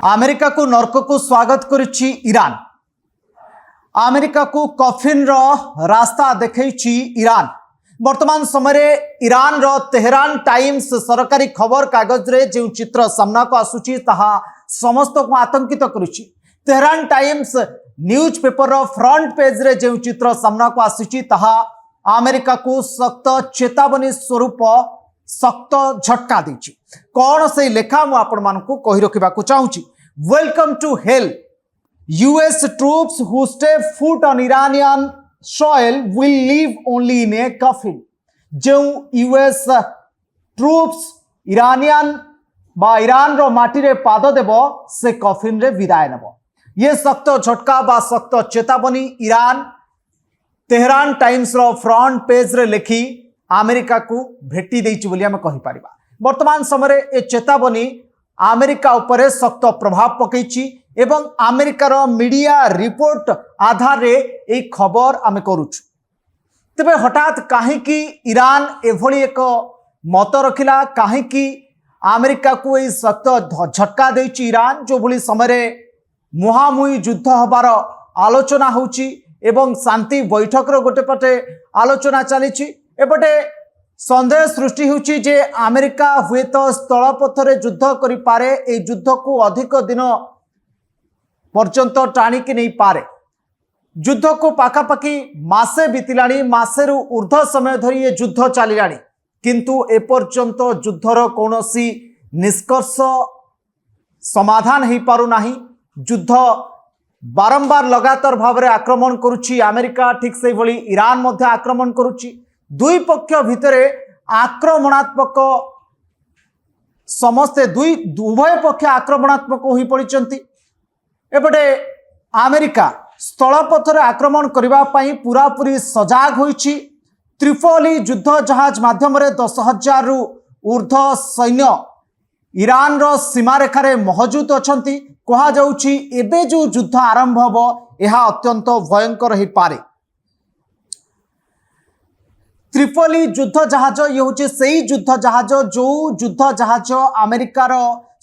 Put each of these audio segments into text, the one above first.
America को नर्क को स्वागत करुच्ची ईरान। अमेरिका को कफिन रास्ता देखी ईरान। वर्तमान समय ईरान रो तेहरान टाइम्स सरकारी खबर कागज रे जो चित्र सामना को आसुची ताहा समस्त को आतंकित करुच्ची। तेहरान टाइम्स न्यूज पेपर रो फ्रंट पेज रे जो चित्र सामना को आसुची ताहा अमेरिका को सख्त चेतावनी स्वरूप सख्त झटका देछि। कौन से लेखा मु आपण मानकु कहि रखिबा को चाहूची। Welcome to hell. US troops who step foot on Iranian soil will live only in a coffin। जो US troops इरानियन बा ईरान रो माटी रे पाद देव से कफिन रे विदाय नेब। ये सख्त झटका बा सख्त चेतावनी ईरान तेहरान टाइम्स रो फ्रंट पेज रे लिखी अमेरिका को भेटी देछि बोली हम कहि परिबा। वर्तमान समय ए चेतावनी अमेरिका उपरे सख्त प्रभाव पकईछि एवं अमेरिकार मीडिया रिपोर्ट आधार रे ए खबर आमे करूछु। तबे हठात काहेकि ईरान एभली एक मत रखिला, काहेकि अमेरिका को ए सख्त झटका देछि ईरान जो भली समय मुहामुही युद्ध हबार आलोचना होछि एवं शांति बैठक रो गोटे पटे आलोचना चलीछि। एपटे संदेह सृष्टि होछि जे अमेरिका हुए तो स्थल पथरे युद्ध करि पारे, ए युद्ध को अधिक दिन पर्यंत टाणिकी नहीं पारे। युद्ध को पाखापाखि मासे बीतिलाणी, मासे रु ऊर्ध्व समय धरी ये युद्ध चलिलाणी, किंतु एपर्यंत युद्धर कौनसी निष्कर्ष समाधान हो पारु नाही। युद्ध बारंबार लगातार भाव में आक्रमण करुच्ची अमेरिका, ठीक से भली ईरान मध्य आक्रमण करुच्ची। दुई पक्ष भितर आक्रमणात्मक समस्ते उभय पक्ष आक्रमणात्मक हो पड़ती। एपटे अमेरिका स्थल पथरे आक्रमण करने पूरापूरी सजाग होइछि। त्रिपोली युद्ध जहाज माध्यम 10,000 रु ऊर्ध्व सैन्य ईरान रो सीमा रेखारे मौजूद अछंती। कहा जाउछि एबे जो युद्ध आरंभ हबो यह अत्यंत भयंकर हो पारे। त्रिपोली युद्ध जहाज ये हूँ से युद्ध जहाज जो युद्ध जहाज अमेरिकार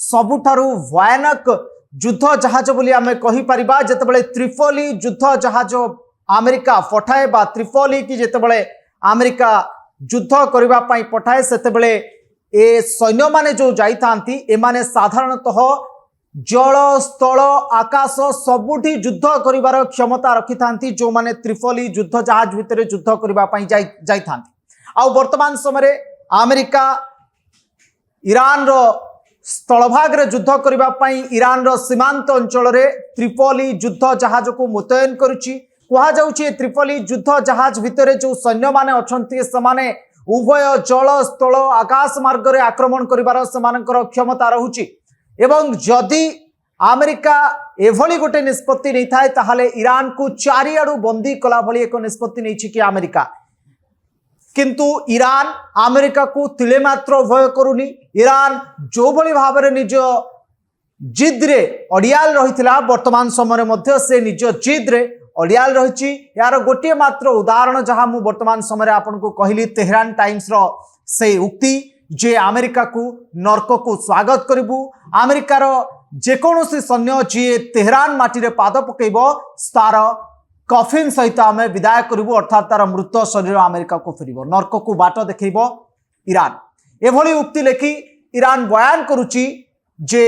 सबुठारु भयानक युद्ध जहाज बोली आमे कहि परिबा। जेतेबेले त्रिपोली युद्ध जहाज अमेरिका पठाए बा त्रिपोली की जेतेबेले अमेरिका युद्ध करबा पई पठाए सेतेबेले ए सैन्य माने जो जाई थांती एमाने साधारणतः जल स्थल आकाश सबुठी युद्ध करिवार क्षमता रखि थांती जो माने त्रिपोली युद्ध जहाज भितरे युद्ध करबा पई जाई थांती। आ वर्तमान समय अमेरिका ईरान रो स्थलभाग रे युद्ध करबा पई ईरान रो सीमांत अंचल रे त्रिपोली युद्ध जहाज को मुतयन करुछि। कहा जाउछि त्रिपोली युद्ध जहाज भितरे जो सैन्य माने अछंती समाने उभय जल स्थल आकाश मार्ग रे आक्रमण करिवार समानकर क्षमता रहुछि। एवं जदि अमेरिका एभली गोटे निष्पत्ति नहीं थाए ताहले ईरान को चारिआडू बंदी कला भली एक निष्पत्ति नहीं कि अमेरिका, किंतु ईरान अमेरिका को तिले मात्र भय करूनी। ईरान जो भली भाव में निज जिद रे अड़ियाल रहिथिला वर्तमान समय मध्य से निज जिद रे अड़ियाल रहिछि। यार गोटे मात्र उदाहरण जहां मु वर्तमान समय आपन को कहली तेहरान टाइम्स रो से उक्ति जे अमेरिका को नर्क को स्वागत करिबु। अमेरिकार जेकोसी सैन्य जी तेहरान माटी रे पाद पकेब तार कफिन सहित आम विदाय करूँ, अर्थात तार मृत शरीर अमेरिका को फेर नर्क को बाट देखेब ईरान। एभली उक्ति लेखि ईरान बयान करुच्ची जे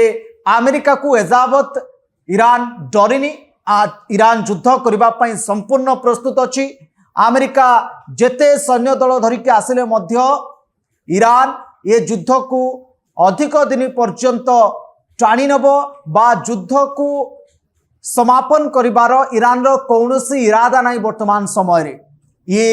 अमेरिका को एजावत ईरान डरिनी। ईरान युद्ध करने संपूर्ण प्रस्तुत अच्छी। अमेरिका जेते सैन्य दल धरिकी आसिले मध्य ईरान ये युद्ध को अधिक दिन पर्यंत टाणी नब बा युद्ध को समापन करिबार ईरान रो कौनसी इरादा नहीं। वर्तमान समय रे ये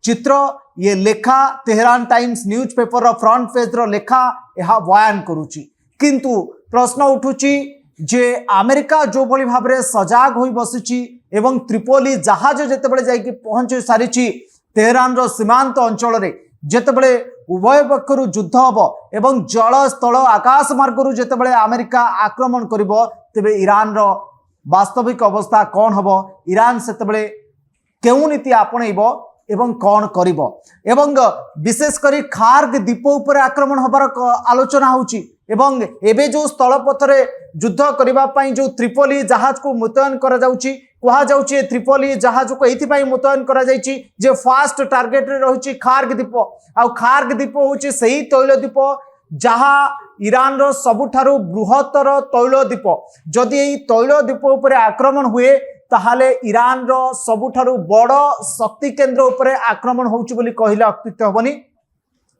चित्र ये लेखा तेहरान टाइम्स न्यूज पेपर रो फ्रंट पेज रो लेखा यह बयान करुची, किंतु प्रश्न उठुची जे अमेरिका जो भली भाव में सजाग होई बसिची एवं त्रिपोली जहाज जेतेबेले जाइकी पहुंची सारिची तेहरान रो सीमांत अंचल रे जेतेबेले उभय पक्षरु युद्ध हब एवं जल स्थल आकाश मार्गरु जेतेबेले अमेरिका आक्रमण करिवो तेबे ईरान रो वास्तविक अवस्था कौन हम, ईरान से केउ नीति आपणब एवं कौन करिबो एवं विशेष करी खार्ग द्वीप उपर आक्रमण होबार आलोचना होउची एवं एबे जो स्थल पथरे युद्ध करबा पई जो त्रिपोली जहाज को मुतयन करा जाउची कहा जाउची त्रिपोली जहाज को एथि पई मुतयन करा जाइची जे फास्ट टार्गेट रे रहुची खार्ग द्वीप आ खार्ग द्वीप होउची सही तैल द्वीप जहा ईरान रो सबुठारु बृहत्तर तैल द्वीप जदि एई तैल द्वीप उपर आक्रमण हुए ताहाले ईरान रो सबुठारु बड़ शक्ति केंद्र उपर आक्रमण होउची बोली कहिला अत्युक्त हबनी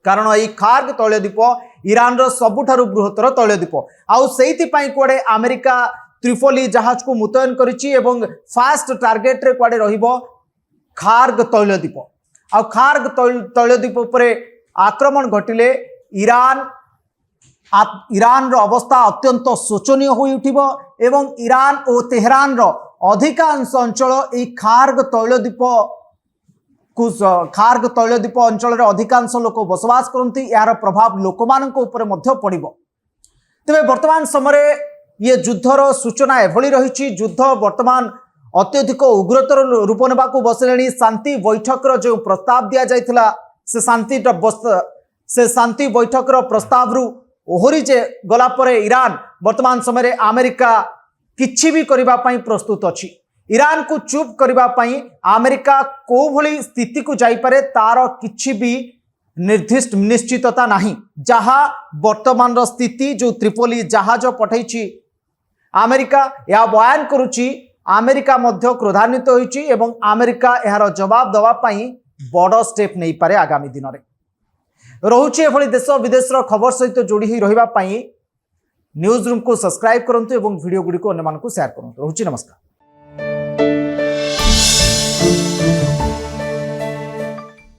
कारण एई खार्ग तैल द्वीप ईरान रो सबुठारु बृहत्तर तैल द्वीप आउ सेइति पई कोडे अमेरिका त्रिपोली जहाज को मुतयन करिछि एवं फास्ट टार्गेट रे कोडे रहिबो खार्ग तैल द्वीप आउ खार्ग तैल द्वीप उपर आक्रमण घटिले ईरान रो अवस्था अत्यंत शोचनीय होई उठिबो एवं ईरान और तेहरान रो अधिकांश अंचल ए खार्ग तैल द्वीप अंचल रे अधिकांश लोक बसवास करती यार प्रभाव लोक मान ऊपर मध्य पड़िबो तेबे वर्तमान समय ये युद्धर सूचना एभली रही युद्ध वर्तमान अत्यधिक उग्रतर रूप नेबा को बसलेनी शांति बैठक जो प्रस्ताव दिया जाइथिला से शांति बैठक प्रस्ताव रु ओहरी जे गला परे ईरान वर्तमान समय अमेरिका किछि भी करिबा पई प्रस्तुत अछि ईरान को चुप करिबा पई अमेरिका को भली स्थिति को जाई पारे तार किछि भी निर्दिष्ट निश्चितता नाही जहा वर्तमान रो स्थिति जो त्रिपोली जहाज पठैछि अमेरिका या बयान करूछि अमेरिका मध्य क्रोधान्वित होइछि एवं अमेरिका यार जवाब दवा पई बड़ स्टेप नै पारे आगामी दिन रे रोचे एभली देश विदेश खबर सहित जोड़ी ही रहिबा पई न्यूज रूम को सब्सक्राइब करंतु एवं वीडियो गुडी को अन्य मानकु शेयर करंतु रोची नमस्कार।